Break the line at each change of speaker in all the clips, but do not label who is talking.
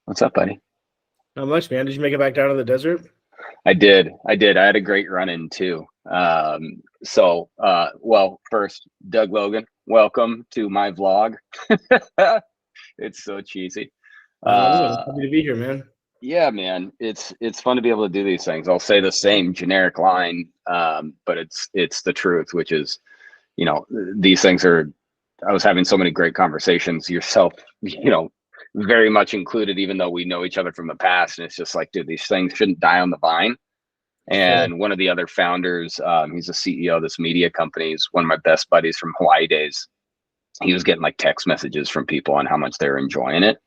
What's up, buddy?
Not much, man. Did you make it back down to the desert?
I did. I did. I had a great run in too. Well, first, Doug Logan, welcome to my vlog. It's so cheesy.
I love it.
Uh,
Happy to be here, man.
yeah, man, it's fun to be able to do these things. I'll say the same generic line, but it's the truth, which is, these things are. I was having so many great conversations. Yourself, very much included, even though we know each other from the past, and it's just like, dude, these things shouldn't die on the vine.
Sure.
And one of the other founders, he's a CEO of this media company. He's one of my best buddies from Hawaii days. He was getting like text messages from people on how much they're enjoying it,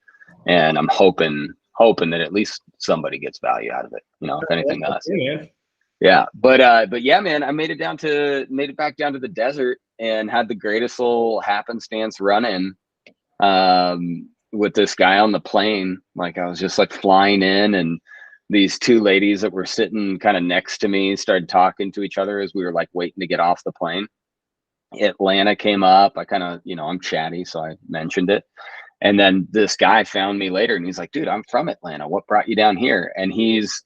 and I'm hoping that at least somebody gets value out of it. If anything, us.
Yeah.
Yeah, but yeah, man, I made it back down to the desert and had the greatest little happenstance run-in with this guy on the plane. Like, I was just like flying in, and these two ladies that were sitting kind of next to me started talking to each other as we were like waiting to get off the plane. Atlanta came up. I kind of, I'm chatty, so I mentioned it. And then this guy found me later, and he's like, dude, I'm from Atlanta. What brought you down here? And he's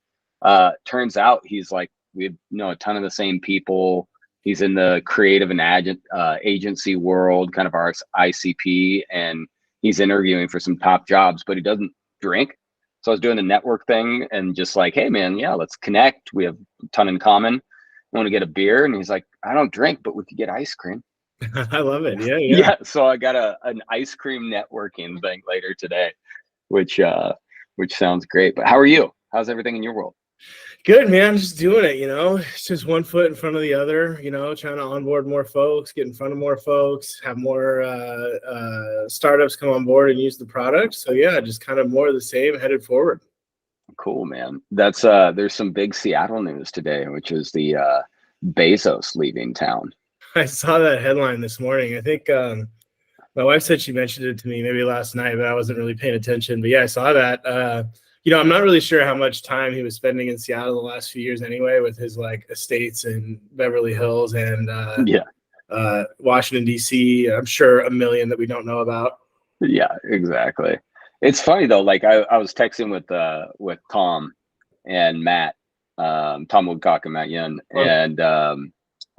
turns out he's like, we know a ton of the same people. He's in the creative and agency world, kind of our ICP, and he's interviewing for some top jobs, but he doesn't drink. So I was doing the network thing and just like, hey, man, yeah, let's connect. We have a ton in common. I want to get a beer. And he's like, I don't drink, but we could get ice cream.
I love it. Yeah.
Yeah. So I got an ice cream networking thing later today, which sounds great. But how are you? How's everything in your world?
Good, man. Just doing it, It's just one foot in front of the other, trying to onboard more folks, get in front of more folks, have more startups come on board and use the product. So yeah, just kind of more of the same, headed forward.
Cool, man. That's there's some big Seattle news today, which is the Bezos leaving town.
I saw that headline this morning. I think my wife said she mentioned it to me maybe last night, but I wasn't really paying attention. But yeah, I saw that. I'm not really sure how much time he was spending in Seattle the last few years anyway, with his like estates in Beverly Hills and Washington, D.C. I'm sure a million that we don't know about.
Yeah, exactly. It's funny though. Like I was texting with Tom and Matt, Tom Woodcock and Matt Yun, and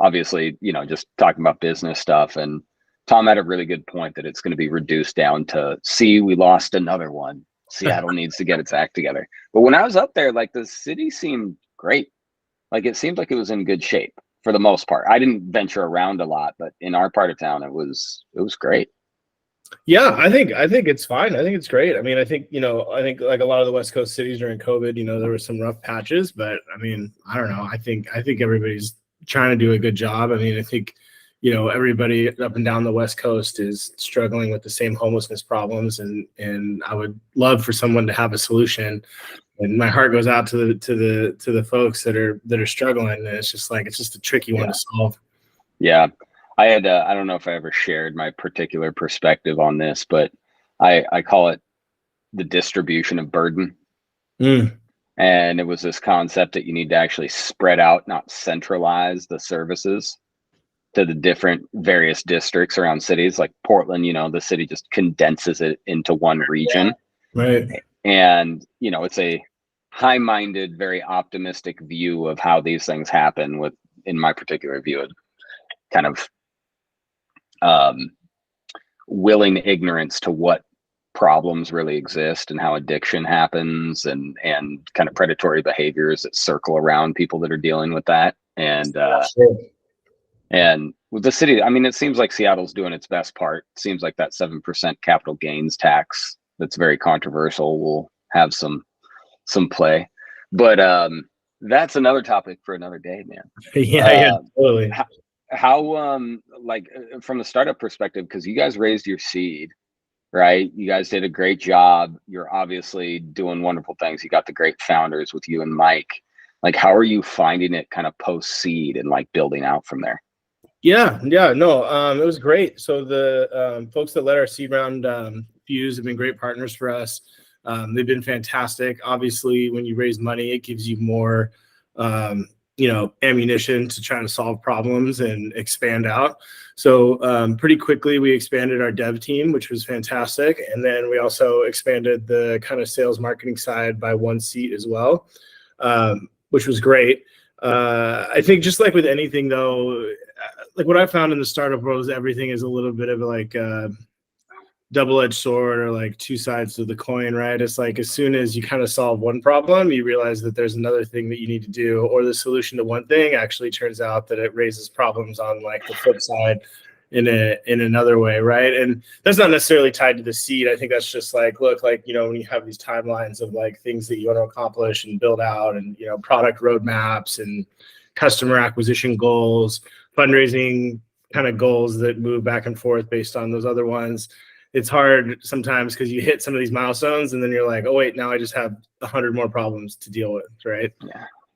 obviously, just talking about business stuff. And Tom had a really good point that it's going to be reduced down to, see, we lost another one. Seattle needs to get its act together. But when I was up there, like, the city seemed great. Like, it seemed like it was in good shape for the most part. I didn't venture around a lot, but in our part of town, it was great.
Yeah, I think it's fine. I think it's great. I mean, I think like a lot of the West Coast cities during COVID, there were some rough patches, but I mean, I don't know. I think everybody's trying to do a good job. I mean, I think everybody up and down the West Coast is struggling with the same homelessness problems, and I would love for someone to have a solution. And my heart goes out to the folks that are struggling. And it's just a tricky one to solve.
Yeah. I had, I don't know if I ever shared my particular perspective on this, but I call it the distribution of burden. And it was this concept that you need to actually spread out, not centralize the services to the different various districts around cities. Like Portland, the city just condenses it into one region.
Right.
And, it's a high-minded, very optimistic view of how these things happen, with, in my particular view, it kind of willing ignorance to what problems really exist and how addiction happens, and kind of predatory behaviors that circle around people that are dealing with that. And with the city, I mean, it seems like Seattle's doing its best part. It seems like that 7% capital gains tax that's very controversial will have some play, but that's another topic for another day, man.
Yeah, totally.
How like, from the startup perspective, because you guys raised your seed, right? You guys did a great job. You're obviously doing wonderful things. You got the great founders with you and Mike. Like, how are you finding it kind of post seed and like building out from there?
Yeah, no, it was great. So the folks that led our seed round, Fuse, have been great partners for us. They've been fantastic. Obviously, when you raise money, it gives you more ammunition to try to solve problems and expand out. So pretty quickly we expanded our dev team, which was fantastic. And then we also expanded the kind of sales marketing side by one seat as well, which was great. I think just like with anything though, like what I found in the startup world is everything is a little bit of like a double-edged sword or like two sides to the coin, right? It's like as soon as you kind of solve one problem, you realize that there's another thing that you need to do, or the solution to one thing actually turns out that it raises problems on like the flip side in another way, right? And that's not necessarily tied to the seed. I think that's just like, look, like, you know, when you have these timelines of like things that you want to accomplish and build out and, you know, product roadmaps and customer acquisition goals, fundraising kind of goals that move back and forth based on those other ones. It's hard sometimes because you hit some of these milestones and then you're like, oh wait, now I just have 100 more problems to deal with, right?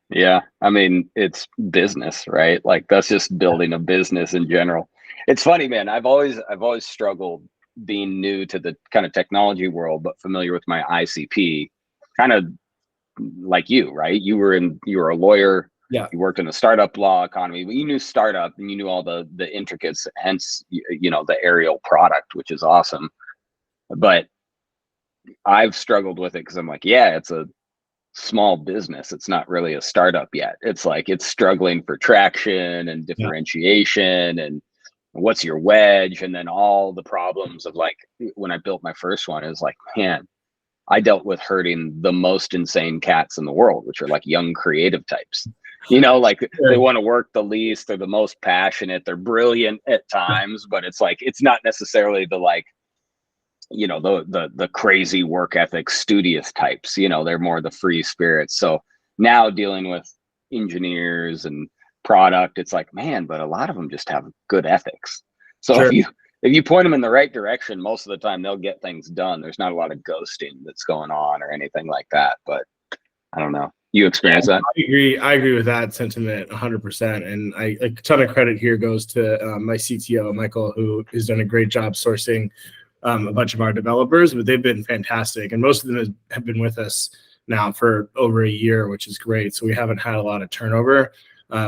Yeah. I mean, it's business, right? Like that's just building a business in general. It's funny, man. I've always struggled being new to the kind of technology world, but familiar with my ICP, kind of like you, right? You were a lawyer.
Yeah.
You worked in a startup law economy, but you knew startup and you knew all the intricacies, hence, you know, the aerial product, which is awesome. But I've struggled with it because I'm like, yeah, it's a small business. It's not really a startup yet. It's like it's struggling for traction and differentiation and what's your wedge, and then all the problems of like when I built my first one is like, man, I dealt with herding the most insane cats in the world, which are like young creative types. You know, like they want to work the least, they're the most passionate, they're brilliant at times, but it's like it's not necessarily the like, you know, the crazy work ethic studious types. You know, they're more the free spirits. So now dealing with engineers and product, it's like, man, but a lot of them just have good ethics. So if you point them in the right direction, most of the time they'll get things done. There's not a lot of ghosting that's going on or anything like that. But I don't know. You experience that?
I agree with that sentiment 100%. And a ton of credit here goes to my CTO, Michael, who has done a great job sourcing a bunch of our developers, but they've been fantastic. And most of them have been with us now for over a year, which is great. So we haven't had a lot of turnover.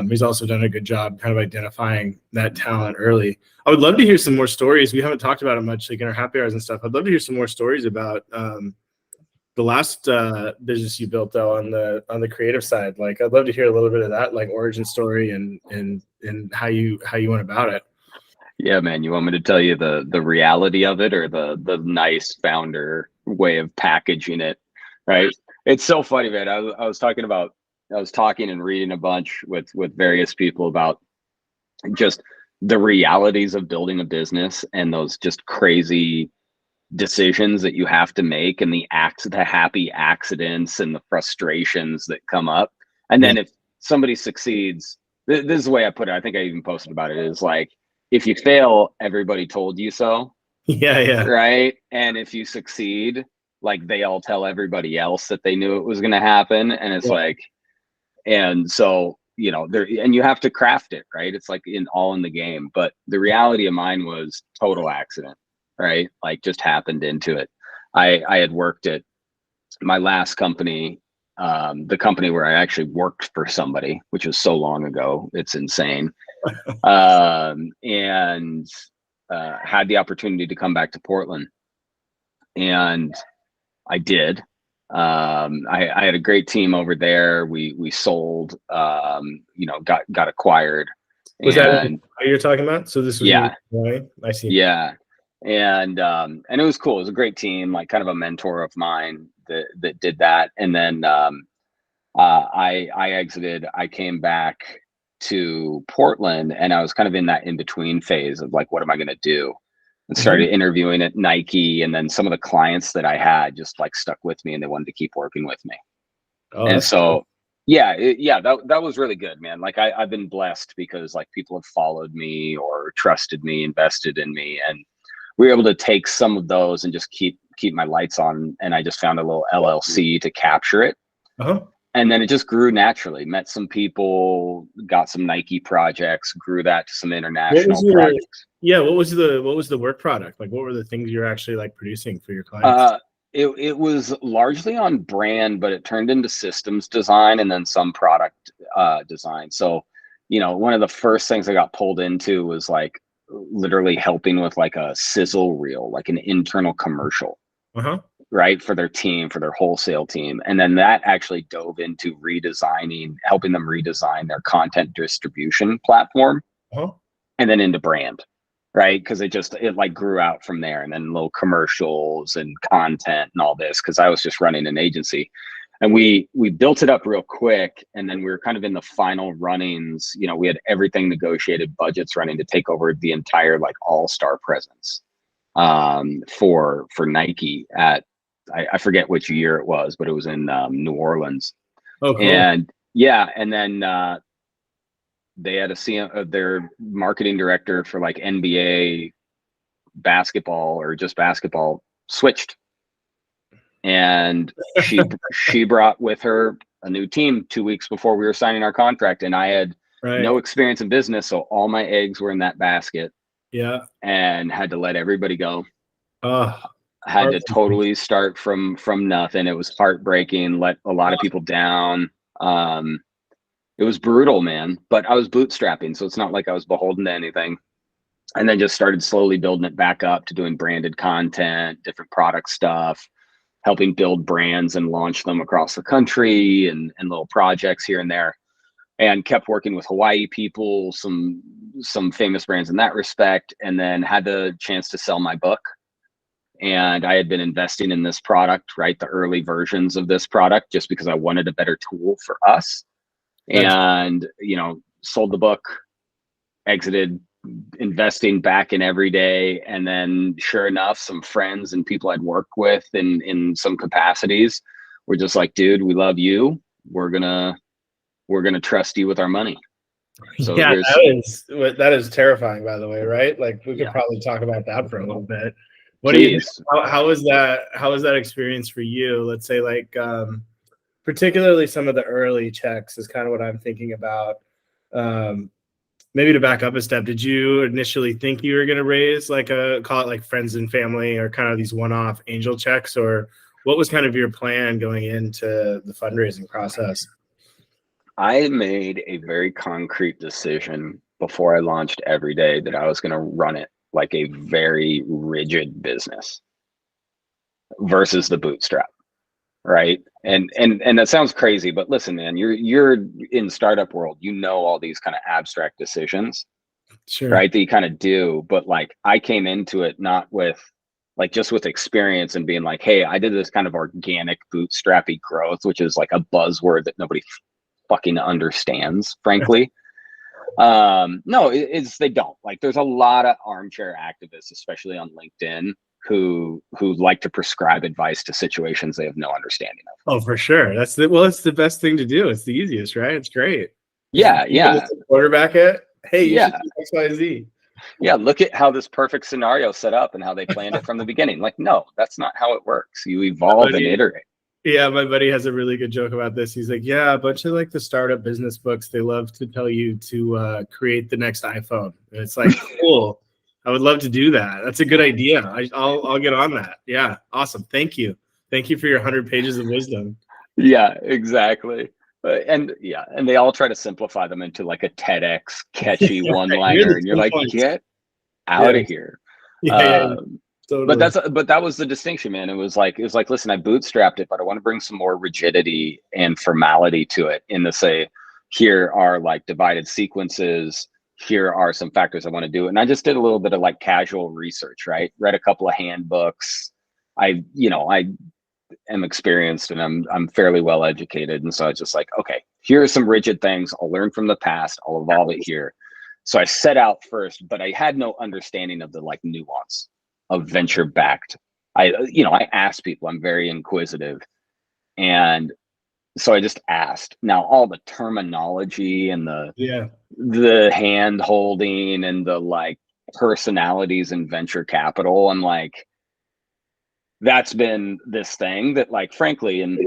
He's also done a good job kind of identifying that talent early. I would love to hear some more stories. We haven't talked about it much, like in our happy hours and stuff. I'd love to hear some more stories about the last business you built though on the creative side. Like I'd love to hear a little bit of that, like origin story and how you went about it.
Yeah, man. You want me to tell you the reality of it or the nice founder way of packaging it, right? It's so funny, man. I was talking and reading a bunch with various people about just the realities of building a business and those just crazy decisions that you have to make and the happy accidents and the frustrations that come up. And then if somebody succeeds, this is the way I put it. I think I even posted about it, is like, if you fail, everybody told you so.
Yeah.
Right. And if you succeed, like they all tell everybody else that they knew it was going to happen. And it's like, and so, you know, there, and you have to craft it, right? It's like in the game. But the reality of mine was total accident, right? Like just happened into it. I had worked at my last company, the company where I actually worked for somebody, which was so long ago, it's insane. And had the opportunity to come back to Portland, and I did. I had a great team over there. We sold, you know, got acquired.
Was that what you're talking about? So this was I see.
Yeah. And it was cool. It was a great team, like kind of a mentor of mine that did that. And then I exited. I came back to Portland, and I was kind of in that in between phase of like, what am I going to do? And started interviewing at Nike, and then some of the clients that I had just like stuck with me, and they wanted to keep working with me. And so, cool. That was really good, man. Like I've been blessed because like people have followed me or trusted me, invested in me, and we were able to take some of those and just keep my lights on. And I just found a little LLC to capture it. And then it just grew naturally. Met some people, got some Nike projects, grew that to some international projects.
Yeah, what was the work product? Like, what were the things you're actually like producing for your clients?
It was largely on brand, but it turned into systems design and then some product design. So, you know, one of the first things I got pulled into was like literally helping with like a sizzle reel, like an internal commercial, right, for their team, for their wholesale team. And then that actually dove into helping them redesign their content distribution platform, and then into brand, right? Because it like grew out from there, and then little commercials and content and all this, because I was just running an agency. And we built it up real quick, and then we were kind of in the final runnings. You know, we had everything negotiated, budgets running to take over the entire like all-star presence for Nike at, I forget which year it was, but it was in New Orleans.
Oh, cool.
And yeah, and then they had their marketing director for like NBA basketball, or just basketball, switched. And she brought with her a new team 2 weeks before we were signing our contract, and I had no experience in business, so all my eggs were in that basket.
Yeah.
And had to let everybody go.
Had
to totally start from nothing. It was heartbreaking, let a lot of people down. It was brutal, man, but I was bootstrapping, so it's not like I was beholden to anything. And then just started slowly building it back up to doing branded content, different product stuff, helping build brands and launch them across the country, and little projects here and there, and kept working with Hawaii people, some famous brands in that respect. And then had the chance to sell my book. And I had been investing in this product, right? The early versions of this product, just because I wanted a better tool for us. And, you know, sold the book, exited, investing back in every day. And then sure enough, some friends and people I'd worked with in some capacities were just like, dude, we love you. We're gonna trust you with our money. So
yeah, that is terrifying, by the way, right? Like we could probably talk about that for a little bit. What do you think? How was that experience for you? Let's say like particularly some of the early checks is kind of what I'm thinking about. Maybe to back up a step, did you initially think you were going to raise like call it like friends and family, or kind of these one-off angel checks, or what was kind of your plan going into the fundraising process?
I made a very concrete decision before I launched Every Day that I was going to run it like a very rigid business versus the bootstrap, right? And that sounds crazy, but listen, man, you're in startup world, you know, all these kind of abstract decisions, right, that you kind of do. But like I came into it not with like just with experience and being like, hey, I did this kind of organic bootstrappy growth, which is like a buzzword that nobody fucking understands, frankly. No, they don't. Like there's a lot of armchair activists, especially on LinkedIn, who like to prescribe advice to situations they have no understanding of.
Oh, for sure. That's the best thing to do. It's the easiest, right? It's great.
Yeah.
Quarterback it. Hey, you should do X, Y, Z.
Yeah, look at how this perfect scenario set up and how they planned it from the beginning. Like, no, that's not how it works. You evolve and iterate.
Yeah, my buddy has a really good joke about this. He's like, yeah, a bunch of like the startup business books, they love to tell you to create the next iPhone. And it's like, cool. I would love to do that. That's a good idea. I'll get on that. Yeah, awesome. Thank you. Thank you for your 100 pages of wisdom.
Yeah, exactly. And they all try to simplify them into like a TEDx catchy one-liner, and you're like, get out of here. Totally. But that was the distinction, man. It was like, listen, I bootstrapped it, but I want to bring some more rigidity and formality to it, in the say, here are like divided sequences, here are some factors I want to do. And I just did a little bit of like casual research, right? Read a couple of handbooks. I am experienced and I'm fairly well educated. And so it's just like, okay, here are some rigid things. I'll learn from the past. I'll evolve it here. So I set out first, but I had no understanding of the like nuance of venture backed. I asked people, I'm very inquisitive. And so I just asked. Now all the terminology and the hand holding and the like personalities in venture capital, I'm like, that's been this thing that like, frankly, and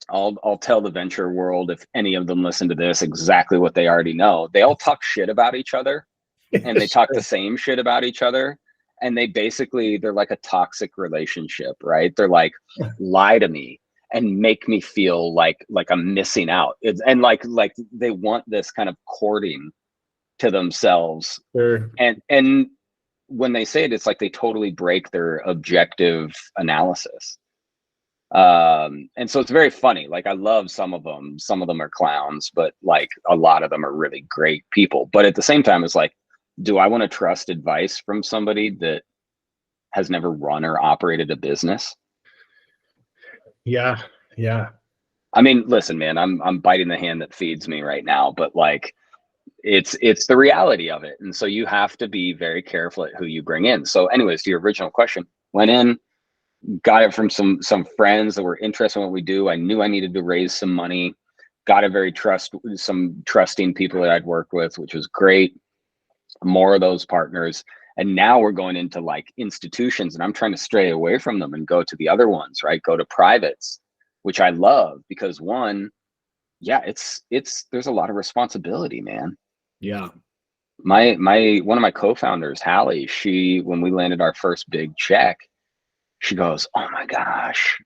I'll tell the venture world, if any of them listen to this, exactly what they already know. They all talk shit about each other, and they talk the same shit about each other. And they're like a toxic relationship, right? They're like, lie to me and make me feel like I'm missing out. And like they want this kind of courting to themselves.
Sure.
And when they say it, it's like they totally break their objective analysis. And so it's very funny. Like I love some of them. Some of them are clowns, but like a lot of them are really great people. But at the same time, it's like, do I want to trust advice from somebody that has never run or operated a business?
Yeah. Yeah.
I mean, listen, man, I'm biting the hand that feeds me right now, but like it's the reality of it. And so you have to be very careful at who you bring in. So anyways, to your original question, went in, got it from some friends that were interested in what we do. I knew I needed to raise some money, got a some trusting people that I'd worked with, which was great. More of those partners. And now we're going into like institutions, and I'm trying to stray away from them and go to the other ones, right? Go to privates, which I love because one, yeah, it's there's a lot of responsibility, man.
Yeah.
My one of my co-founders, Hallie, when we landed our first big check, she goes, "Oh my gosh,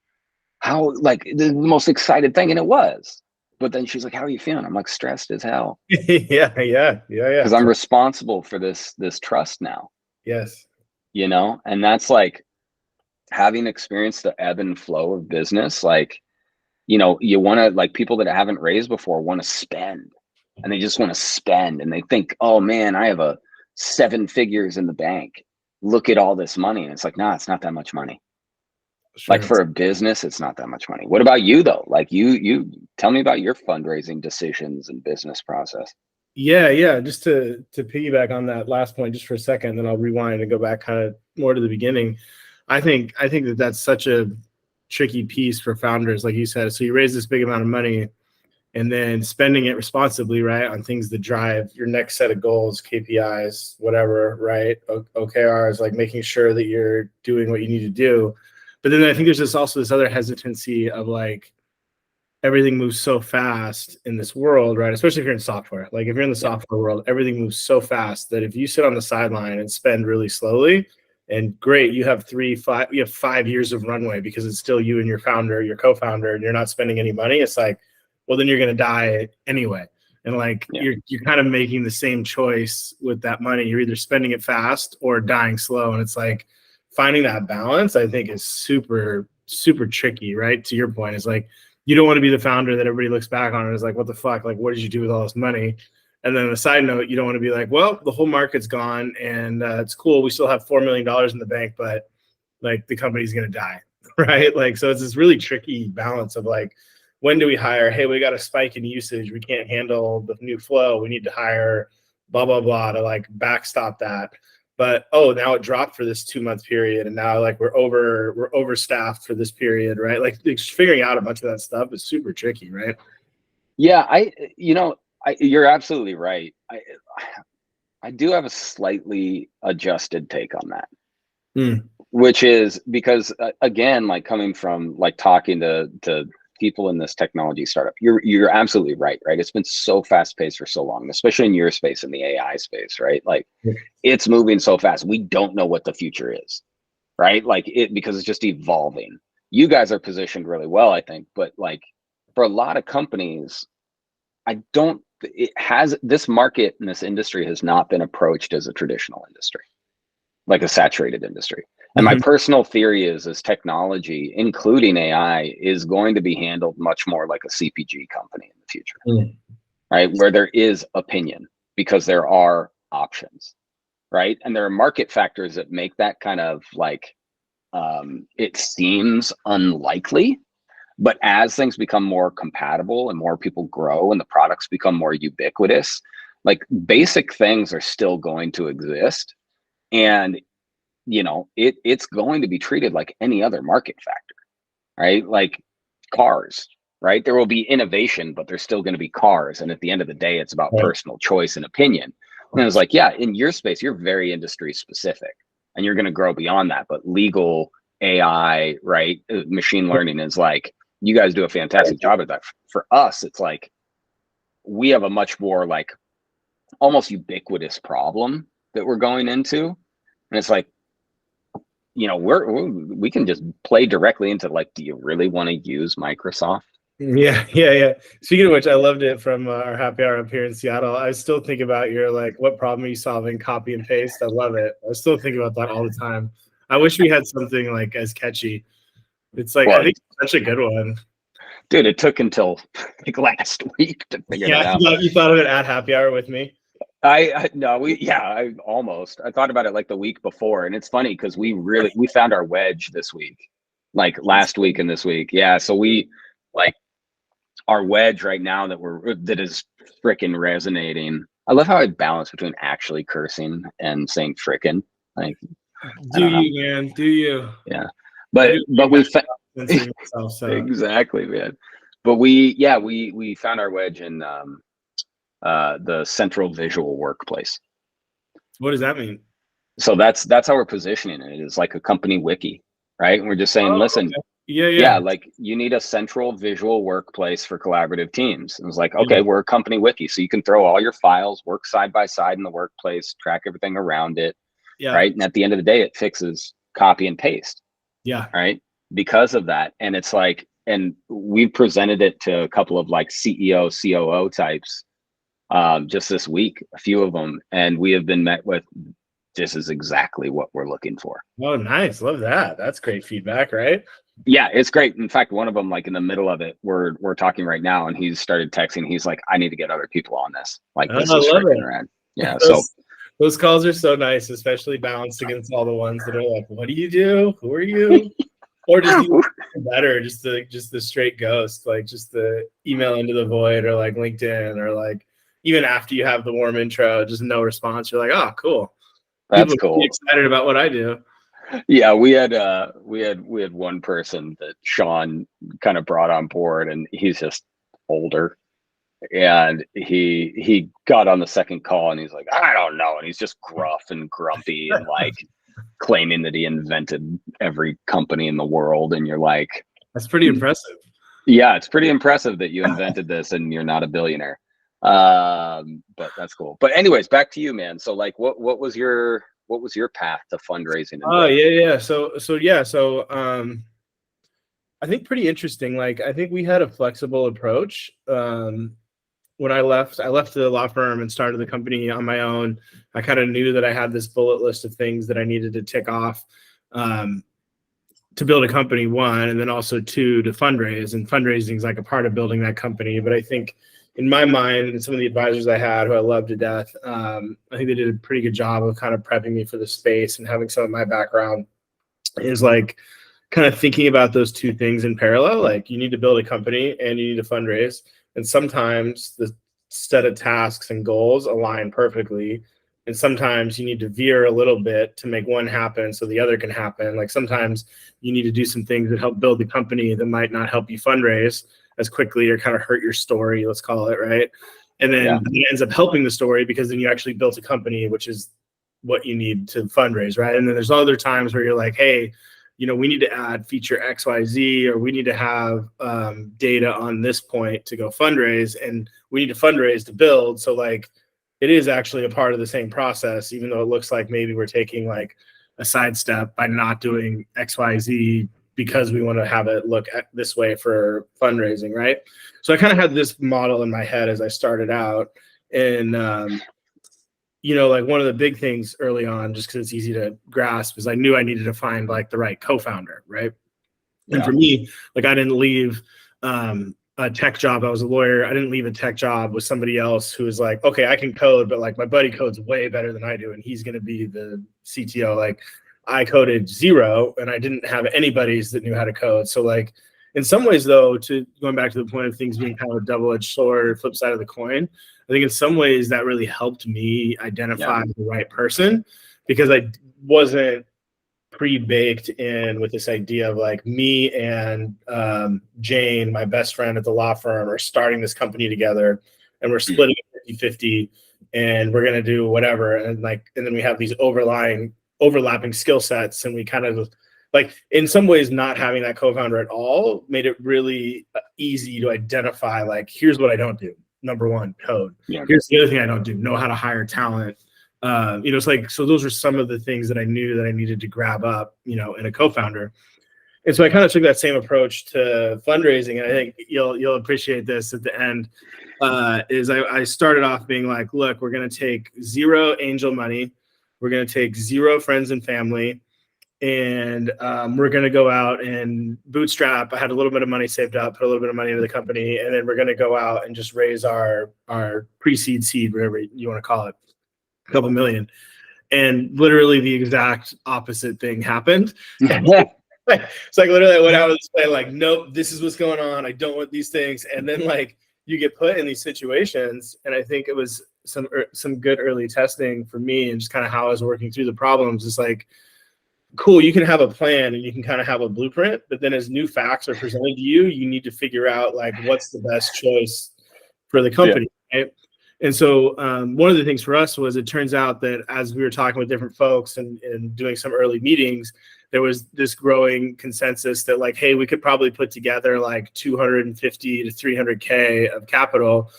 how like the most excited thing," and it was. But then she's like, "How are you feeling?" I'm like, stressed as hell
Yeah. Yeah. Yeah. Yeah.
because I'm responsible for this trust now,
Yes.
you know, and that's like having experienced the ebb and flow of business. Like, you know, you want to like people that haven't raised before want to spend, and they just want to spend, and they think, "Oh man, I have a 7 figures in the bank. Look at all this money," and it's like, nah, it's not that much money. Like
Sure.
for a business, it's not that much money. What about you though? Like you tell me about your fundraising decisions and business process.
Yeah, yeah. Just to piggyback on that last point just for a second, then I'll rewind and go back kind of more to the beginning. I think that that's such a tricky piece for founders, like you said. So you raise this big amount of money, and then spending it responsibly, right, on things that drive your next set of goals, KPIs, whatever, right? OKRs, like making sure that you're doing what you need to do. But then I think there's also this other hesitancy of like, everything moves so fast in this world, right? Especially if you're in software. Like if you're in the software world, everything moves so fast that if you sit on the sideline and spend really slowly, and great, you have 5 years of runway because it's still you and your founder, your co-founder, and you're not spending any money. It's like, well, then you're going to die anyway. And like
Yeah.
you're kind of making the same choice with that money. You're either spending it fast or dying slow. And it's like finding that balance, I think, is super, super tricky, right? To your point, is like, you don't want to be the founder that everybody looks back on and is like, what the fuck? Like, what did you do with all this money? And then on a side note, you don't want to be like, well, the whole market's gone and it's cool. We still have $4 million in the bank, but like the company's going to die. Right. Like, so it's this really tricky balance of like, when do we hire? Hey, we got a spike in usage. We can't handle the new flow. We need to hire blah, blah, blah to like backstop that. But now it dropped for this 2-month period, and now like we're overstaffed for this period, right? Like figuring out a bunch of that stuff is super tricky, right?
Yeah, you're absolutely right. I do have a slightly adjusted take on that, which is because again, like coming from like talking to people in this technology startup, you're absolutely right. It's been so fast paced for so long, especially in your space, in the AI space, right? Like it's moving so fast. We don't know what the future is, right? Like because it's just evolving. You guys are positioned really well, I think, but like for a lot of companies, this market and this industry has not been approached as a traditional industry, like a saturated industry. And my personal theory is technology, including AI, is going to be handled much more like a CPG company in the future, right? Where there is opinion because there are options, right? And there are market factors that make that kind of like, it seems unlikely, but as things become more compatible and more people grow and the products become more ubiquitous, like basic things are still going to exist. And it's going to be treated like any other market factor, right? Like cars, right? There will be innovation, but there's still going to be cars. And at the end of the day, it's about personal choice and opinion. And it's like, yeah, in your space, you're very industry specific and you're going to grow beyond that. But legal, AI, right? Machine learning is like, you guys do a fantastic job at that. For us, it's like, we have a much more like almost ubiquitous problem that we're going into. And it's like, we can just play directly into like, do you really want to use Microsoft?
Yeah. Speaking of which, I loved it from our happy hour up here in Seattle. I still think about your like, what problem are you solving? Copy and paste. I love it. I still think about that all the time. I wish we had something like as catchy. It's like, I
Well,
think it's such a good one.
dude, it took until like last week to figure that
Yeah,
out.
you thought of it at happy hour with me.
I no, I thought about it like the week before, and it's funny because we found our wedge this week, like last week and this week. Yeah, so we like our wedge right now that is freaking resonating. I love how I balance between actually cursing and saying frickin'. Like, I
Do
don't know.
you, man? Do you?
Yeah,
I
but
do
but we
censoring myself, so.
exactly, man. But we found our wedge in the central visual workplace.
What does that mean?
So that's how we're positioning it. It's like a company wiki, right? And we're just saying,
Oh,
listen,
okay. Yeah.
yeah, like you need a central visual workplace for collaborative teams. And it's like,
Yeah.
okay, we're a company wiki, so you can throw all your files, work side by side in the workplace, track everything around it,
Yeah.
right? And at the end of the day, it fixes copy and paste,
Yeah.
right? Because of that, and it's like, and we've presented it to a couple of like CEO, COO types just this week, a few of them, and we have been met with this is exactly what we're looking for.
Oh, nice. Love that. That's great feedback, right?
Yeah, it's great. In fact, one of them, like in the middle of it, we're talking right now, and he's started texting. He's like, "I need to get other people on this. Like,
Oh,
this
I
is
love
freaking
it.
rad." Yeah. So
Those calls are so nice, especially balanced against all the ones that are like, "What do you do? Who are you?" Or just even better, just the straight ghost, like just the email into the void, or like LinkedIn, or like even after you have the warm intro, just no response. You're like, "Oh, cool." People
that's
are pretty
cool.
excited about what I do.
Yeah, we had one person that Sean kind of brought on board, and he's just older, and he got on the second call, and he's like, "I don't know," and he's just gruff and grumpy and like claiming that he invented every company in the world, and you're like,
That's pretty impressive.
yeah, it's pretty impressive that you invented this and you're not a billionaire. But that's cool. But anyways, back to you, man. So like what was your path to fundraising and
Oh,
growth?
yeah. So I think pretty interesting. Like, I think we had a flexible approach. When I left the law firm and started the company on my own. I kind of knew that I had this bullet list of things that I needed to tick off to build a company, one, and then also two, to fundraise. And fundraising is like a part of building that company. But I think in my mind, and some of the advisors I had, who I love to death, I think they did a pretty good job of kind of prepping me for the space, and having some of my background is like kind of thinking about those two things in parallel. Like, you need to build a company and you need to fundraise. And sometimes the set of tasks and goals align perfectly. And sometimes you need to veer a little bit to make one happen so the other can happen. Like, sometimes you need to do some things that help build the company that might not help you fundraise as quickly, or kind of hurt your story, let's call it, right? And then it ends up helping the story, because then you actually built a company, which is what you need to fundraise, right? And then there's other times where you're like, hey, we need to add feature XYZ, or we need to have data on this point to go fundraise, and we need to fundraise to build. So like, it is actually a part of the same process, even though it looks like maybe we're taking like a sidestep by not doing XYZ because we want to have it look this way for fundraising, right? So I kind of had this model in my head as I started out. And like, one of the big things early on, just because it's easy to grasp, is I knew I needed to find like the right co-founder, right? Yeah. And for me, like, I didn't leave a tech job. I was a lawyer. I didn't leave a tech job with somebody else who was like, okay, I can code, but like, my buddy codes way better than I do, and he's going to be the CTO. Like, I coded zero, and I didn't have any buddies that knew how to code. So like, in some ways, though, to going back to the point of things being kind of a double-edged sword, flip side of the coin, I think in some ways that really helped me identify the right person, because I wasn't pre-baked in with this idea of like, me and Jane, my best friend at the law firm, are starting this company together, and we're splitting it 50-50, and we're going to do whatever. And then we have these overlapping skill sets, and we kind of, like, in some ways, not having that co-founder at all made it really easy to identify, like, here's what I don't do. Number one, code. Yeah. Here's the other thing I don't do: know how to hire talent. It's like, so those are some of the things that I knew that I needed to grab up, in a co-founder. And so I kind of took that same approach to fundraising, and I think you'll appreciate this at the end. Is I started off being like, look, we're going to take 0 angel money, we're going to take 0 friends and family, and we're going to go out and bootstrap. I had a little bit of money saved up, put a little bit of money into the company, and then we're going to go out and just raise our pre-seed seed, whatever you want to call it, a couple million. And literally the exact opposite thing happened. It's like literally I went out of this plan like, nope, this is what's going on. I don't want these things. And then like you get put in these situations. And I think it was some good early testing for me and just kind of how I was working through the problems. It's like, cool, you can have a plan and you can kind of have a blueprint, but then as new facts are presented to you, you need to figure out like what's the best choice for the company, right? And so one of the things for us was it turns out that as we were talking with different folks and doing some early meetings, there was this growing consensus that like, hey, we could probably put together like 250 to 300K of capital,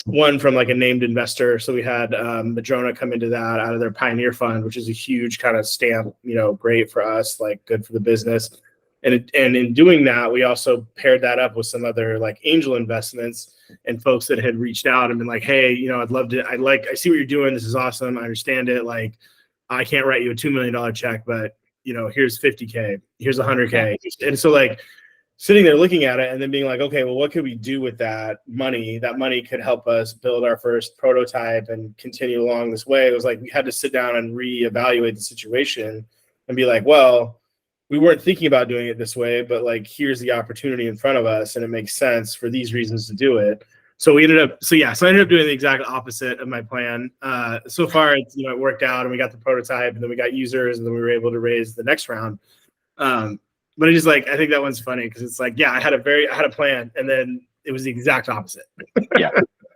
one from like a named investor. So we had Madrona come into that out of their Pioneer Fund, which is a huge kind of stamp, great for us, like good for the business. And in doing that, we also paired that up with some other like angel investments and folks that had reached out and been like, hey, I'd love to, I see what you're doing. This is awesome. I understand it. Like, I can't write you a $2 million check, but here's 50K, here's 100K. And so like sitting there looking at it and then being like, okay, well, what could we do with that money? That money could help us build our first prototype and continue along this way. It was like, we had to sit down and reevaluate the situation and be like, well, we weren't thinking about doing it this way, but like, here's the opportunity in front of us and it makes sense for these reasons to do it. So I ended up doing the exact opposite of my plan. So far, it's, it worked out and we got the prototype and then we got users and then we were able to raise the next round. But it's just like, I think that one's funny because it's like, yeah, I had a plan and then it was the exact opposite.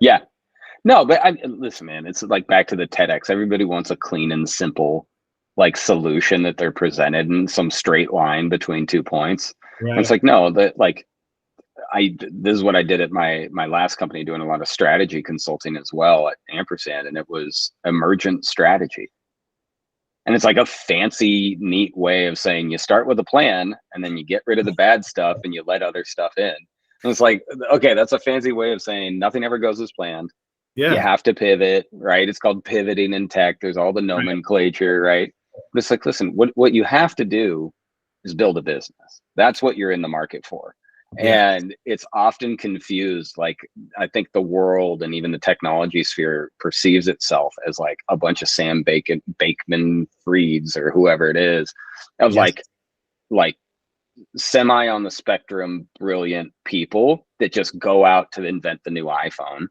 Yeah. No, but listen, man, it's like back to the TEDx. Everybody wants a clean and simple like solution that they're presented in some straight line between 2 points. Right. And it's like, no, that like, this is what I did at my last company, doing a lot of strategy consulting as well at Ampersand, and it was emergent strategy. And it's like a fancy, neat way of saying you start with a plan and then you get rid of the bad stuff and you let other stuff in. And it's like, okay, that's a fancy way of saying nothing ever goes as planned. Yeah. You have to pivot, right? It's called pivoting in tech. There's all the nomenclature, right? But it's like, listen, what you have to do is build a business. That's what you're in the market for. Yeah. And it's often confused. Like, I think the world and even the technology sphere perceives itself as like a bunch of Sam Bankman Frieds or whoever it is of like semi on the spectrum, brilliant people that just go out to invent the new iPhone.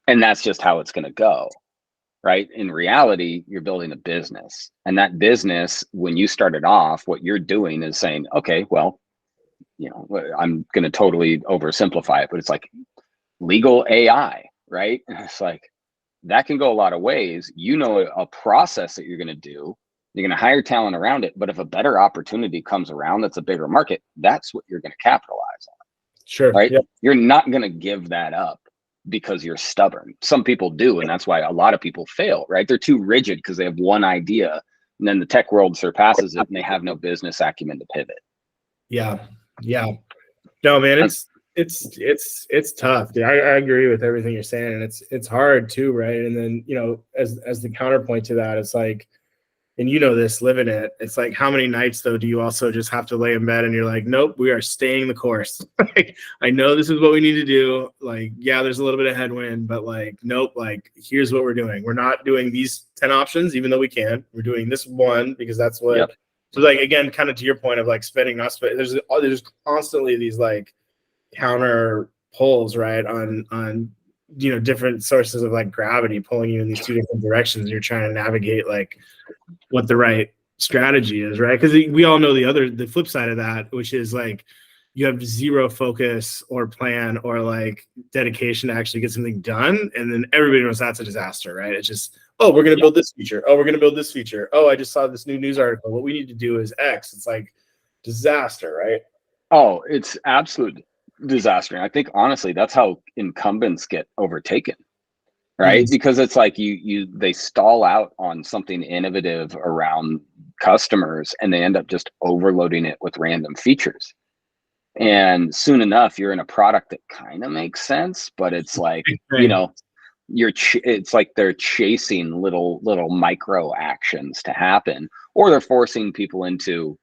And that's just how it's going to go. Right? In reality, you're building a business, and that business, when you started off, what you're doing is saying, okay, well, I'm going to totally oversimplify it, but it's like legal AI, right? And it's like, that can go a lot of ways. A process that you're going to do, you're going to hire talent around it. But if a better opportunity comes around, that's a bigger market, that's what you're going to capitalize on.
Sure.
Right.
Yep.
You're not going to give that up because you're stubborn. Some people do. And that's why a lot of people fail, right? They're too rigid because they have one idea and then the tech world surpasses it and they have no business acumen to pivot.
Yeah. No, man, it's tough. Dude. I agree with everything you're saying. And it's hard too. Right. And then, as the counterpoint to that, it's like, and this, living it, it's like, how many nights though do you also just have to lay in bed and you're like, nope, we are staying the course. Like, I know this is what we need to do. Like, yeah, there's a little bit of headwind, but like, nope, like, here's what we're doing. We're not doing these 10 options, even though we can. We're doing this one because that's what. Yep. So like, again, kind of to your point of like spending, not spending, there's constantly these like counter pulls, right, on different sources of like gravity pulling you in these two different directions. You're trying to navigate like what the right strategy is, right? Because we all know the flip side of that, which is like you have zero focus or plan or like dedication to actually get something done, and then everybody knows that's a disaster, right? It's just, oh, we're going to build this feature. Oh, we're going to build this feature. Oh, I just saw this new news article. What we need to do is X. It's like disaster, right?
Oh, it's absolute disaster. And I think honestly, that's how incumbents get overtaken, right? Because it's like they stall out on something innovative around customers and they end up just overloading it with random features. And soon enough, you're in a product that kind of makes sense, but it's like, you know, it's like they're chasing little micro actions to happen, or they're forcing people into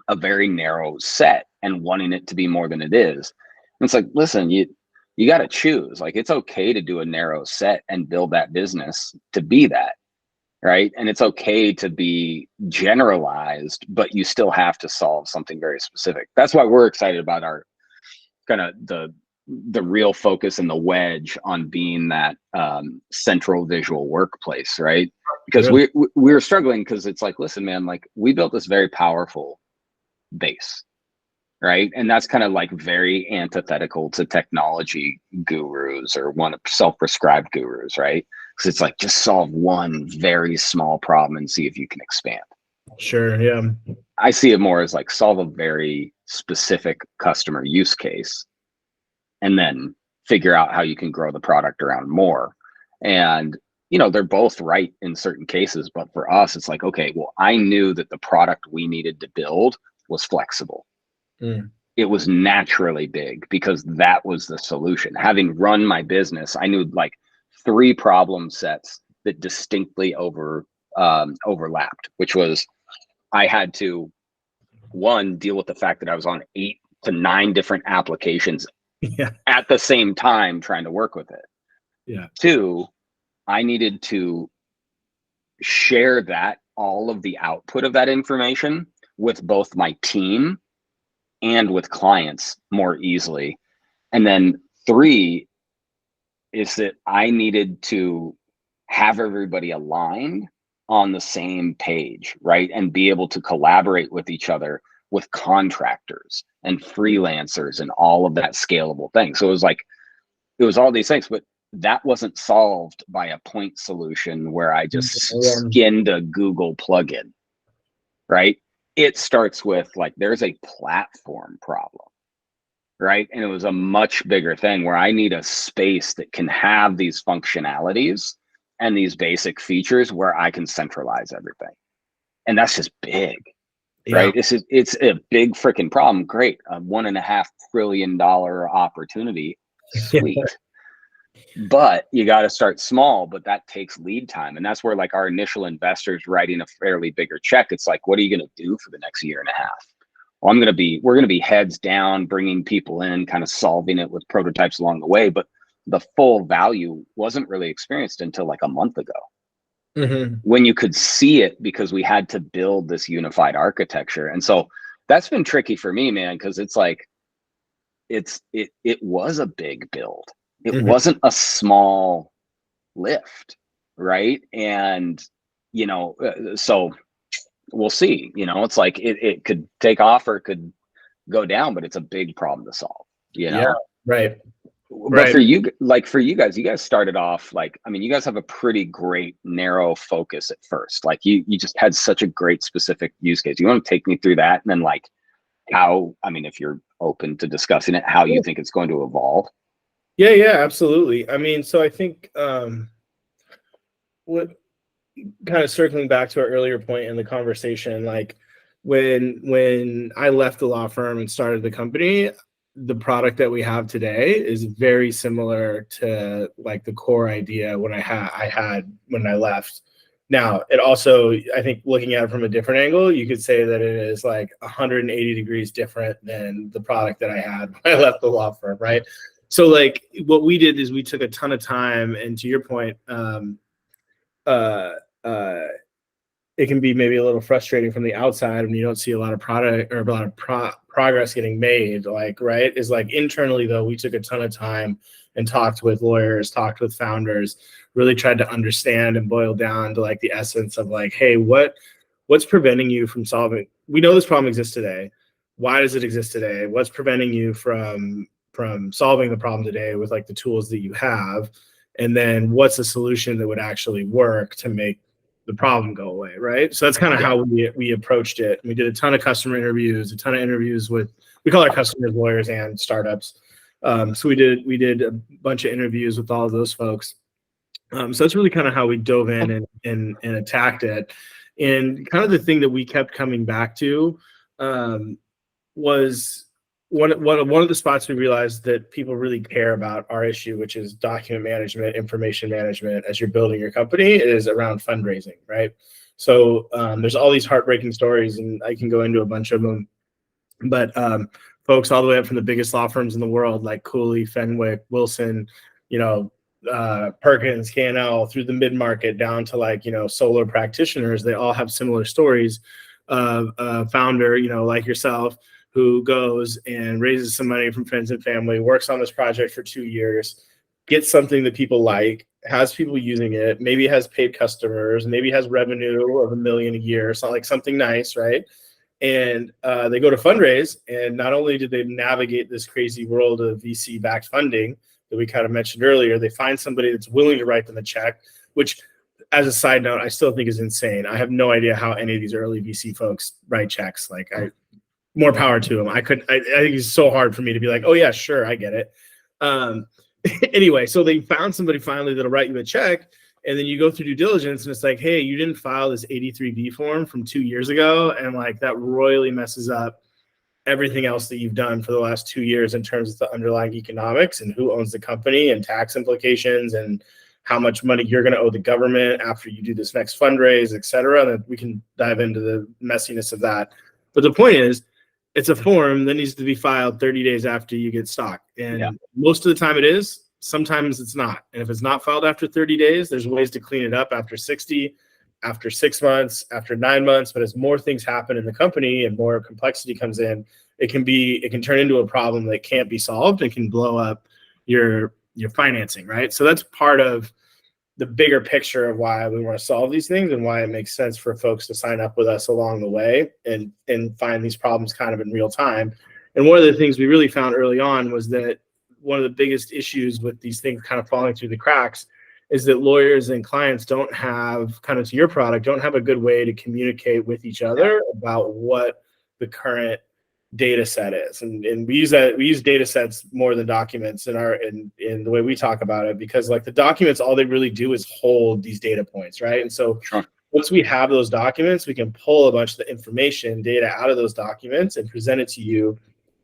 a very narrow set and wanting it to be more than it is. And it's like, listen, you got to choose. Like, it's okay to do a narrow set and build that business to be that, right? And it's okay to be generalized, but you still have to solve something very specific. That's why we're excited about our kind of the real focus and the wedge on being that central visual workplace, right? Because we were struggling because it's like, listen, man, like we built this very powerful base, right? And that's kind of like very antithetical to technology gurus or self-prescribed gurus, right? Because it's like, just solve one very small problem and see if you can expand.
Sure, yeah.
I see it more as like, solve a very specific customer use case and then figure out how you can grow the product around more. And, you know, they're both right in certain cases, but for us, it's like, okay, well, I knew that the product we needed to build was flexible. It was naturally big because that was the solution. Having run my business, I knew like 3 problem sets that distinctly overlapped, which was I had to, 1, deal with the fact that I was on 8 to 9 different applications at the same time trying to work with it. 2, I needed to share that, all of the output of that information, with both my team and with clients more easily. And then 3 is that I needed to have everybody aligned on the same page, right? And be able to collaborate with each other, with contractors and freelancers and all of that scalable thing. So it was all these things, but that wasn't solved by a point solution where I just skinned a Google plugin, right? It starts with like, there's a platform problem, right? And it was a much bigger thing where I need a space that can have these functionalities and these basic features where I can centralize everything. And that's just big, right? It's a big freaking problem. Great. A $1.5 trillion opportunity. Sweet. But you got to start small, but that takes lead time. And that's where like our initial investors writing a fairly bigger check. It's like, what are you going to do for the next year and a half? Well, we're going to be heads down, bringing people in, kind of solving it with prototypes along the way. But the full value wasn't really experienced until like a month ago, when you could see it, because we had to build this unified architecture. And so that's been tricky for me, man, because it's like, it was a big build. It wasn't a small lift, right? And, you know, so we'll see, you know, it's like, it could take off or it could go down, but it's a big problem to solve, you know?
Yeah, right.
But for you guys started off like, I mean, you guys have a pretty great narrow focus at first. Like you just had such a great specific use case. You want to take me through that? And then like how, I mean, if you're open to discussing it, how you think it's going to evolve?
Yeah, absolutely. I mean, so I think what kind of circling back to our earlier point in the conversation, like when I left the law firm and started the company, the product that we have today is very similar to like the core idea when I had when I left. Now, it also, I think looking at it from a different angle, you could say that it is like 180 degrees different than the product that I had when I left the law firm, right? So like what we did is we took a ton of time, and to your point, it can be maybe a little frustrating from the outside when you don't see a lot of product or a lot of progress getting made. Like, right, is like internally though, we took a ton of time and talked with lawyers, talked with founders, really tried to understand and boil down to like the essence of like, hey, what's preventing you from solving? We know this problem exists today. Why does it exist today? What's preventing you from solving the problem today with like the tools that you have? And then what's a solution that would actually work to make the problem go away, right? So that's kind of how we approached it. We did a ton of customer interviews, a ton of interviews with, we call our customers lawyers and startups. So we did a bunch of interviews with all of those folks. So that's really kind of how we dove in and attacked it. And kind of the thing that we kept coming back to was one of the spots we realized that people really care about our issue, which is document management, information management as you're building your company, is around fundraising, right? So there's all these heartbreaking stories, and I can go into a bunch of them. But folks all the way up from the biggest law firms in the world, like Cooley, Fenwick, Wilson, you know, Perkins, K&L, through the mid-market down to like, you know, solar practitioners, they all have similar stories of a founder, you know, like yourself, who goes and raises some money from friends and family, works on this project for 2 years, gets something that people like, has people using it, maybe has paid customers, maybe has revenue of $1 million a year, so like something nice, right? And they go to fundraise, and not only did they navigate this crazy world of VC-backed funding that we kind of mentioned earlier, they find somebody that's willing to write them a check, which, as a side note, I still think is insane. I have no idea how any of these early VC folks write checks. Like, more power to them. I think it's so hard for me to be like, oh yeah, sure, I get it. Anyway, so they found somebody finally that'll write you a check. And then you go through due diligence and it's like, hey, you didn't file this 83B form from 2 years ago. And like that royally messes up everything else that you've done for the last 2 years in terms of the underlying economics and who owns the company and tax implications and how much money you're going to owe the government after you do this next fundraise, et cetera. And we can dive into the messiness of that. But the point is, it's a form that needs to be filed 30 days after you get stock. And most of the time it is. Sometimes it's not. And if it's not filed after 30 days, there's ways to clean it up after 60, after 6 months, after 9 months. But as more things happen in the company and more complexity comes in, it can turn into a problem that can't be solved and can blow up your financing, right? So that's part of the bigger picture of why we want to solve these things and why it makes sense for folks to sign up with us along the way and find these problems kind of in real time. And one of the things we really found early on was that one of the biggest issues with these things kind of falling through the cracks is that lawyers and clients don't have, kind of to your product, don't have a good way to communicate with each other about what the current data set is. And we use data sets more than documents in the way we talk about it, because like the documents, all they really do is hold these data points, right? And so once we have those documents, we can pull a bunch of the information data out of those documents and present it to you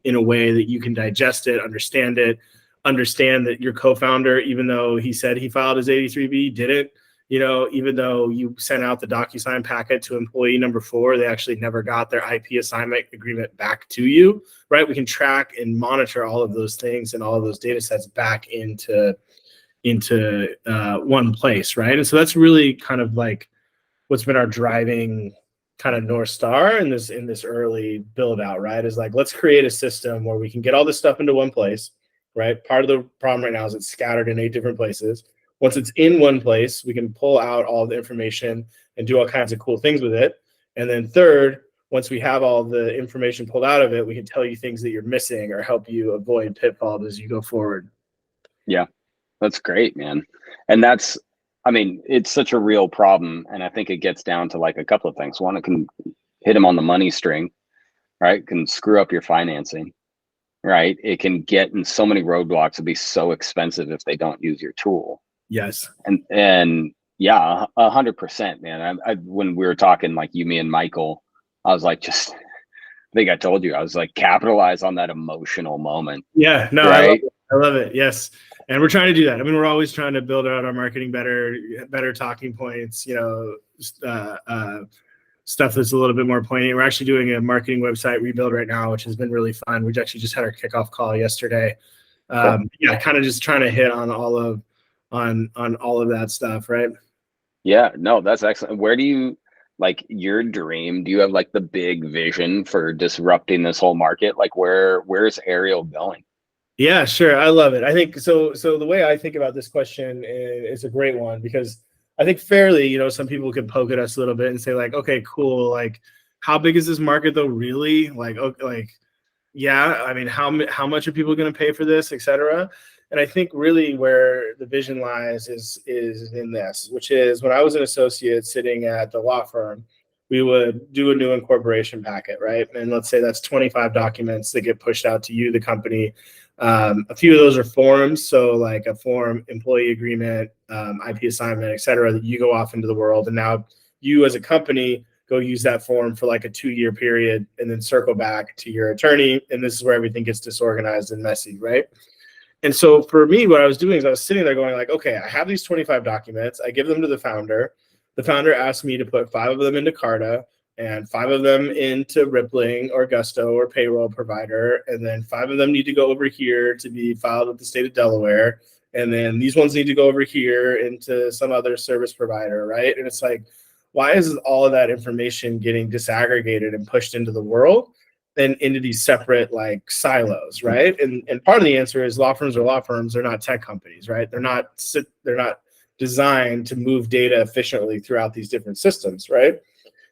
in a way that you can digest it, understand that your co-founder, even though he said he filed his 83B, didn't. You know, even though you sent out the DocuSign packet to employee number 4, they actually never got their IP assignment agreement back to you, right? We can track and monitor all of those things and all of those data sets back into one place, right? And so that's really kind of like what's been our driving kind of North Star in this early build out, right? Is like, let's create a system where we can get all this stuff into one place, right? Part of the problem right now is it's scattered in 8 different places. Once it's in one place, we can pull out all the information and do all kinds of cool things with it. And then third, once we have all the information pulled out of it, we can tell you things that you're missing or help you avoid pitfalls as you go forward.
Yeah, that's great, man. And it's such a real problem. And I think it gets down to like a couple of things. One, it can hit them on the money string, right? It can screw up your financing, right? It can get in so many roadblocks. It'd be so expensive if they don't use your tool.
Yes.
And yeah, 100%, man. I when we were talking, like you, me, and Michael, I was like, I think I told you, I was like, capitalize on that emotional moment.
Yeah, no,
right?
I love it. Yes. And we're trying to do that. I mean, we're always trying to build out our marketing better talking points, you know, stuff that's a little bit more poignant. We're actually doing a marketing website rebuild right now, which has been really fun. We actually just had our kickoff call yesterday. Yeah, kind of just trying to hit on all of that stuff, right?
Yeah, no, that's excellent. Where do you like your dream? Do you have like the big vision for disrupting this whole market? Like where's Ariel going?
Yeah, sure. I love it. I think so. So the way I think about this question is a great one, because I think fairly, you know, some people could poke at us a little bit and say like, okay, cool. Like, how big is this market though? Really? Like, okay, like, yeah. I mean, how much are people going to pay for this, et cetera? And I think really where the vision lies is in this, which is when I was an associate sitting at the law firm, we would do a new incorporation packet, right? And let's say that's 25 documents that get pushed out to you, the company. A few of those are forms, so like a form, employee agreement, IP assignment, et cetera, that you go off into the world. And now you as a company go use that form for like a 2-year period and then circle back to your attorney. And this is where everything gets disorganized and messy, right? And so for me, what I was doing is I was sitting there going like, okay, I have these 25 documents. I give them to the founder. The founder asked me to put 5 of them into Carta and 5 of them into Rippling or Gusto or payroll provider. And then 5 of them need to go over here to be filed with the state of Delaware. And then these ones need to go over here into some other service provider, right? And it's like, why is all of that information getting disaggregated and pushed into the world and into these separate like silos, right? And part of the answer is law firms are law firms. They're not tech companies, right? They're not designed to move data efficiently throughout these different systems, right?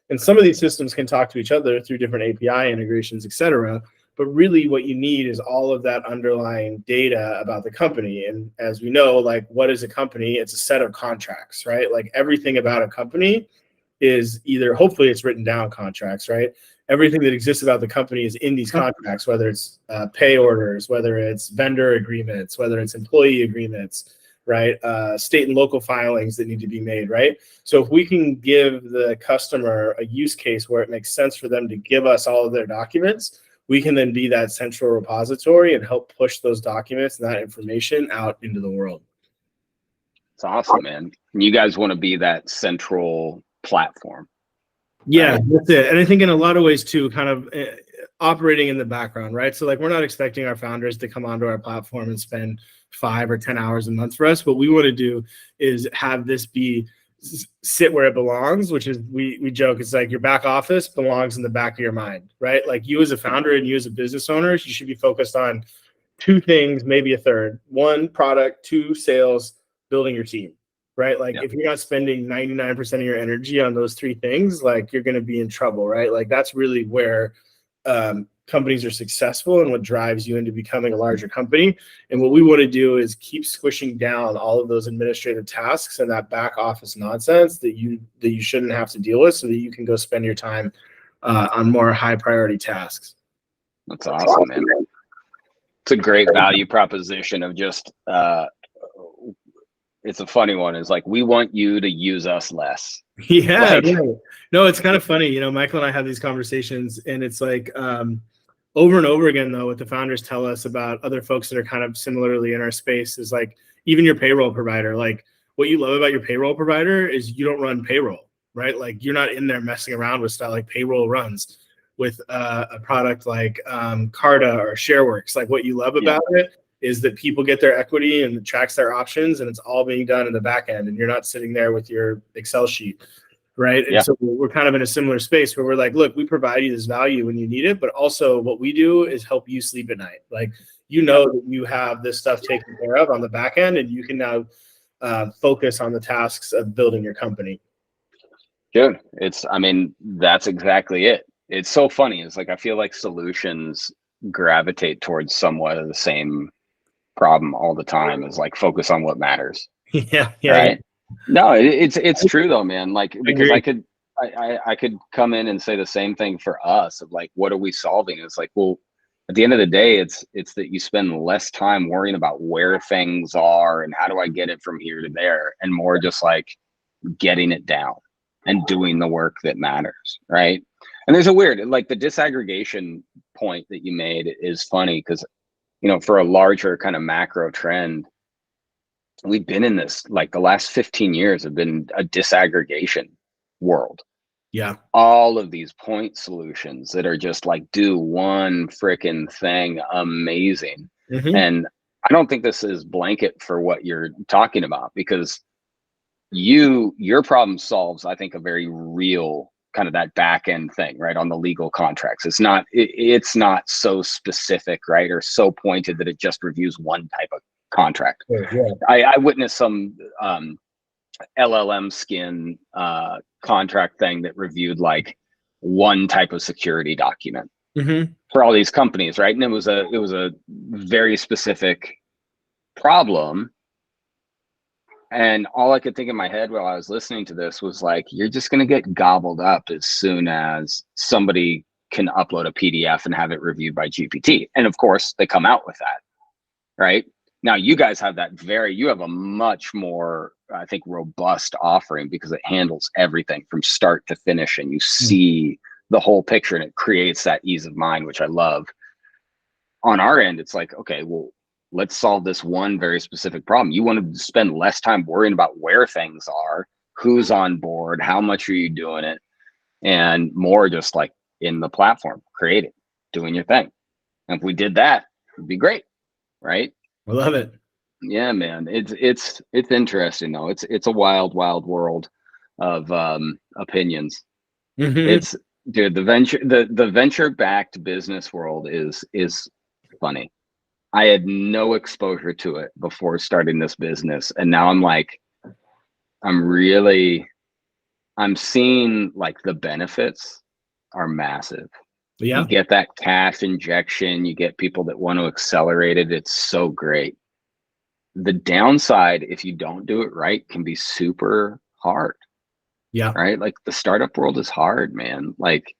And some of these systems can talk to each other through different API integrations, et cetera. But really what you need is all of that underlying data about the company. And as we know, like what is a company? It's a set of contracts, right? Like everything about a company is either, hopefully it's written down contracts, right? Everything that exists about the company is in these contracts, whether it's pay orders, whether it's vendor agreements, whether it's employee agreements, right? State and local filings that need to be made, right? So if we can give the customer a use case where it makes sense for them to give us all of their documents, we can then be that central repository and help push those documents and that information out into the world.
It's awesome, man. You guys want to be that central platform.
Yeah, that's it. And I think in a lot of ways too, kind of operating in the background, right? So like we're not expecting our founders to come onto our platform and spend 5 or 10 hours a month for us. What we want to do is have this be sit where it belongs, which is we joke, it's like your back office belongs in the back of your mind, right? Like you as a founder and you as a business owner, you should be focused on 2 things, maybe a third. 1, product, 2, sales, building your team. Right? Like if you're not spending 99% of your energy on those 3 things, like you're going to be in trouble, right? Like that's really where companies are successful and what drives you into becoming a larger company. And what we want to do is keep squishing down all of those administrative tasks and that back office nonsense that you shouldn't have to deal with so that you can go spend your time on more high priority tasks.
That's awesome, man. It's a great value proposition of just it's a funny one. It's like, we want you to use us less.
Yeah. Like, right. No, it's kind of funny. You know, Michael and I have these conversations and it's like over and over again, though, what the founders tell us about other folks that are kind of similarly in our space is like, even your payroll provider, like what you love about your payroll provider is you don't run payroll, right? Like you're not in there messing around with stuff like payroll runs with a product like Carta or ShareWorks. Like what you love about it is that people get their equity and it tracks their options and it's all being done in the back end and you're not sitting there with your Excel sheet, right? And so we're kind of in a similar space where we're like, look, we provide you this value when you need it, but also what we do is help you sleep at night. Like, you know that you have this stuff taken care of on the back end and you can now focus on the tasks of building your company.
Dude, I mean, that's exactly it. It's so funny. It's like, I feel like solutions gravitate towards somewhat of the same problem all the time, is like focus on what matters. Right. No, it's true though, man. Like, because I could come in and say the same thing for us of like, what are we solving? It's like, well, at the end of the day, it's that you spend less time worrying about where things are and how do I get it from here to there, and more just like getting it down and doing the work that matters, right? And there's a weird, like the disaggregation point that you made is funny because, you know, for a larger kind of macro trend, we've been in this, like the last 15 years have been a disaggregation world.
Yeah.
All of these point solutions that are just like, do one freaking thing amazing. And I don't think this is blanket for what you're talking about, because your problem solves, I think, a very real kind of that back end thing, right? On the legal contracts. It's not so specific, right? Or so pointed that it just reviews one type of contract. I witnessed some LLM skin contract thing that reviewed like one type of security document for all these companies, right? And it was a very specific problem. And all I could think in my head while I was listening to this was like, you're just going to get gobbled up as soon as somebody can upload a PDF and have it reviewed by GPT. And of course, they come out with that, right? Now, you guys have you have a much more, I think, robust offering because it handles everything from start to finish and you see the whole picture and it creates that ease of mind, which I love. On our end, it's like, okay, well, let's solve this one very specific problem. You want to spend less time worrying about where things are, who's on board, how much are you doing it, and more just like in the platform, creating, doing your thing. And if we did that, it'd be great, right?
I love it.
Yeah, man. It's interesting though. It's a wild, wild world of opinions. It's dude, the venture backed business world is funny. I had no exposure to it before starting this business. And now I'm like, I'm seeing like the benefits are massive.
Yeah.
You get that cash injection, you get people that want to accelerate it. It's so great. The downside, if you don't do it right, can be super hard.
Yeah.
Right. Like the startup world is hard, man. Like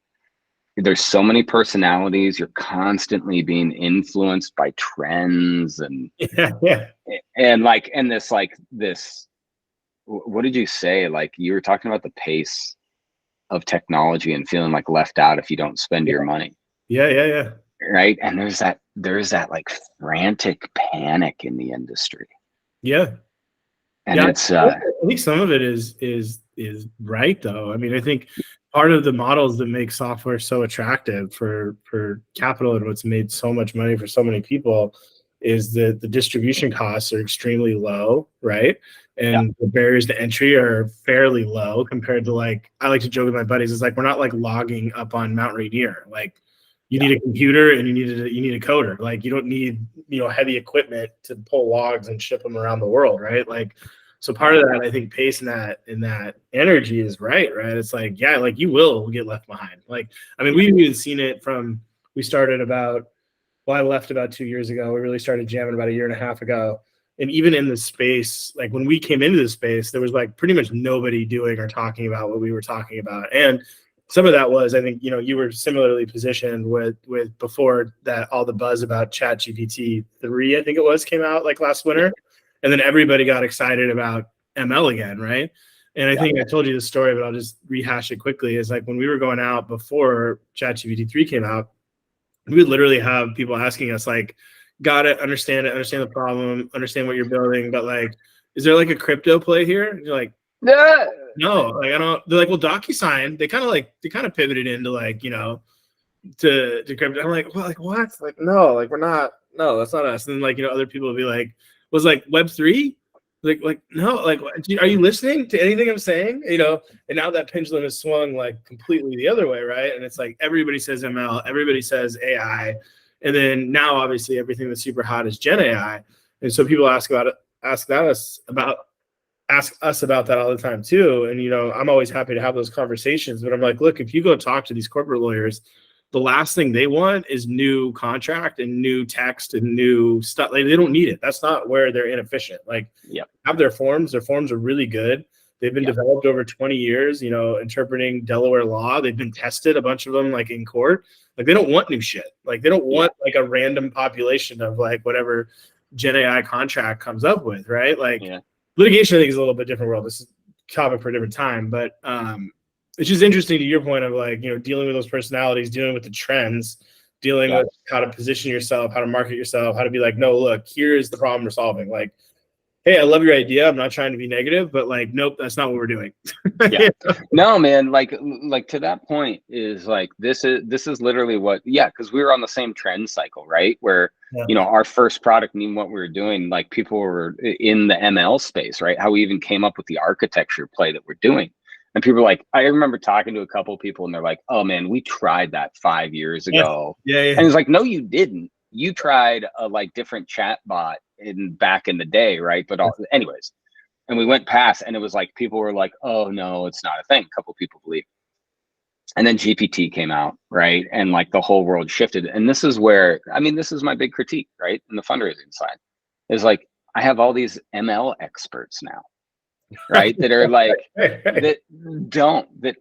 there's so many personalities. You're constantly being influenced by trends and this, what did you say? Like you were talking about the pace of technology and feeling like left out if you don't spend your money.
Yeah.
Right. And there's that like frantic panic in the industry.
Yeah.
And it's
I think some of it is right though. I mean, I think part of the models that make software so attractive for capital and what's made so much money for so many people is that the distribution costs are extremely low, right? And the barriers to entry are fairly low compared to, like, I like to joke with my buddies, it's like we're not like logging up on Mount Rainier. Like you need a computer and you need a coder. Like you don't need, heavy equipment to pull logs and ship them around the world, right? Like, so part of that, I think, pace in that energy is right. It's like, yeah, like you will get left behind. Like, I mean, we've even seen it we started I left about 2 years ago. We really started jamming about a year and a half ago. And even in the space, like when we came into the space, there was like pretty much nobody doing or talking about what we were talking about. And some of that was, I think, you were similarly positioned with before that, all the buzz about ChatGPT 3, I think it was, came out like last winter. And then everybody got excited about ML again, right? And I think I told you the story, but I'll just rehash it quickly. Is like when we were going out before ChatGPT 3 came out, we would literally have people asking us like, got it, understand the problem, understand what you're building, but like, is there like a crypto play here? And you're like, no, like I don't. They're like, well, DocuSign. They kind of pivoted into like, to crypto. I'm like, well, like what? Like no, like we're not. No, that's not us. And then like other people will be like, was like Web3. Like no, like are you listening to anything I'm saying? And now that pendulum has swung like completely the other way, right? And it's like everybody says ML, everybody says AI, and then now obviously everything that's super hot is Gen AI, and so people ask us about that all the time too. And I'm always happy to have those conversations, but I'm like, look, if you go talk to these corporate lawyers, the last thing they want is new contract and new text and new stuff. Like they don't need it. That's not where they're inefficient. Like have their forms. Their forms are really good. They've been developed over 20 years, interpreting Delaware law. They've been tested, a bunch of them, like in court. Like they don't want new shit. Like they don't want like a random population of like whatever Gen AI contract comes up with, right? Like litigation, I think, is a little bit different world. This is a topic for a different time, but it's just interesting to your point of like, dealing with those personalities, dealing with the trends, dealing with how to position yourself, how to market yourself, how to be like, no, look, here's the problem we're solving. Like, hey, I love your idea. I'm not trying to be negative, but like, nope, that's not what we're doing.
No, man, like to that point is like, this is literally what, because we were on the same trend cycle, right? Where, our first product and even what we were doing, like people were in the ML space, right? How we even came up with the architecture play that we're doing. And people are like, I remember talking to a couple of people and they're like, oh man, we tried that 5 years ago. And it's like, no, you didn't. You tried a like different chat bot back in the day, right? But anyways, and we went past and it was like, people were like, oh no, it's not a thing. A couple of people believe. And then GPT came out, right? And like the whole world shifted. And this is where, this is my big critique, right? In the fundraising side is like, I have all these ML experts now. right? That are like that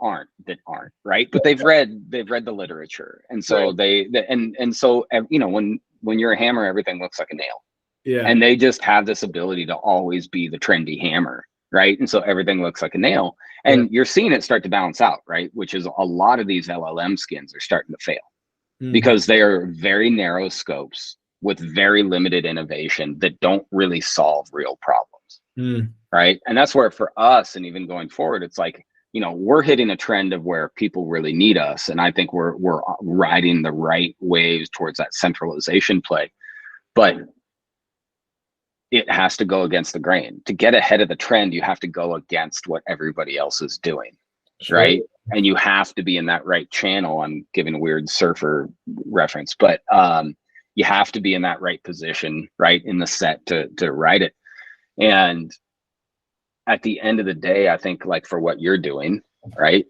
aren't right, but they've read the literature, and so so you know, when you're a hammer, everything looks like a nail.
Yeah.
And they just have this ability to always be the trendy hammer, right? And so everything looks like a nail, and you're seeing it start to balance out, right? Which is a lot of these LLM skins are starting to fail because they are very narrow scopes with very limited innovation that don't really solve real problems, right? And that's where for us, and even going forward, it's like, you know, we're hitting a trend of where people really need us, and I think we're riding the right waves towards that centralization play, but it has to go against the grain. To get ahead of the trend, you have to go against what everybody else is doing, right? And you have to be in that right channel. I'm giving a weird surfer reference, but you have to be in that right position, right, in the set to ride it. And at the end of the day, I think, like, for what you're doing, right,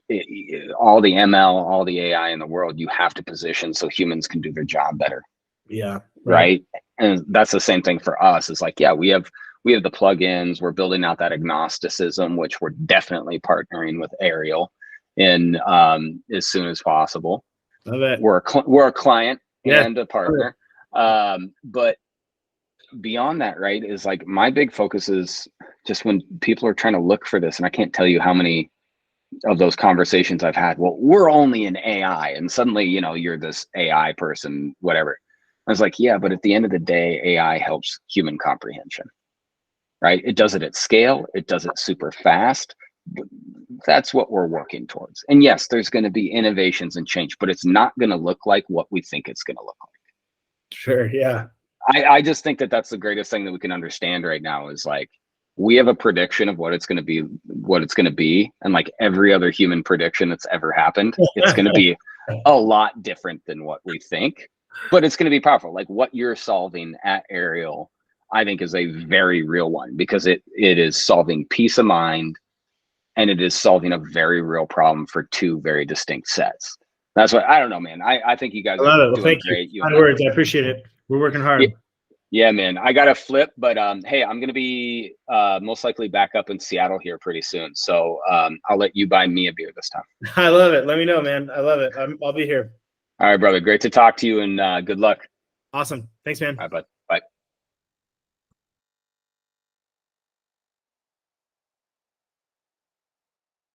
all the ML, all the AI in the world, you have to position so humans can do their job better.
Yeah.
Right. And that's the same thing for us. It's like, yeah, we have the plugins, we're building out that agnosticism, which we're definitely partnering with Ariel in as soon as possible.
Love it.
We're a client and a partner. But beyond that, right, is like my big focus is just when people are trying to look for this, and I can't tell you how many of those conversations I've had. Well, we're only in AI, and suddenly, you know, you're this AI person, whatever. I was like, yeah, but at the end of the day, AI helps human comprehension, right? It does it at scale. It does it super fast. That's what we're working towards. And yes, there's going to be innovations and change, but it's not going to look like what we think it's going to look like.
Sure. Yeah.
I just think that that's the greatest thing that we can understand right now is like, we have a prediction of what it's going to be. And like every other human prediction that's ever happened, it's going to be a lot different than what we think. But it's going to be powerful. Like what you're solving at Ariel, I think, is a very real one, because it is solving peace of mind, and it is solving a very real problem for two very distinct sets. That's what, I don't know, man. I think you guys are doing great.
Kind words. I appreciate it. We're working hard.
Yeah, man. I got to flip, but hey, I'm going to be most likely back up in Seattle here pretty soon. So I'll let you buy me a beer this time.
I love it. Let me know, man. I love it. I'll be here.
All right, brother. Great to talk to you, and good luck.
Awesome. Thanks, man.
All right, bud.